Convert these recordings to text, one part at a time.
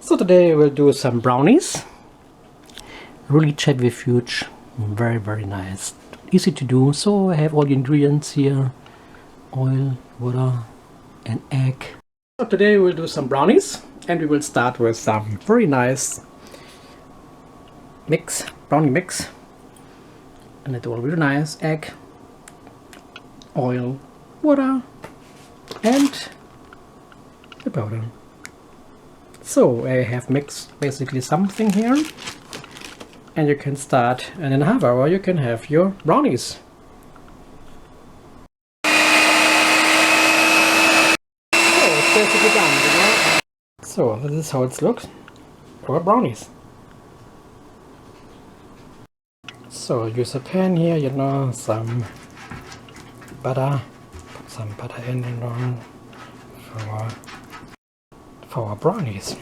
So today we'll do some brownies. Really centrifuge, very nice. Easy to do. So I have all the ingredients here: oil, water and egg. So today we'll do some brownies, and we will start with some very nice brownie mix. And it will be really nice: egg, oil, water and the powder. So I have mixed basically something here, and you can start, and in a half hour you can have your brownies. So it's basically done, you know? So this is how it looks for brownies. So use a pan here, you know, some butter, put some butter in and on for our brownies.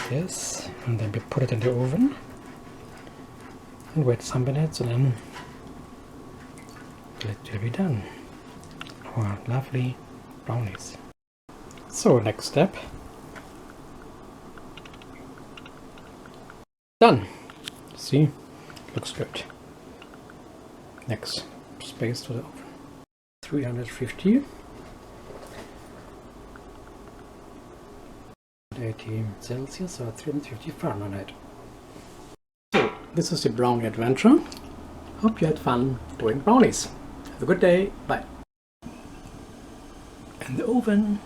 This, and then we put it in the oven and wait some minutes, and then it will be done. Our lovely brownies. So next step, done. See, looks good. Next, space to the oven. 350. 80 Celsius or 350 Fahrenheit. So this is the brownie adventure. Hope you had fun doing brownies. Have a good day. Bye. In the oven.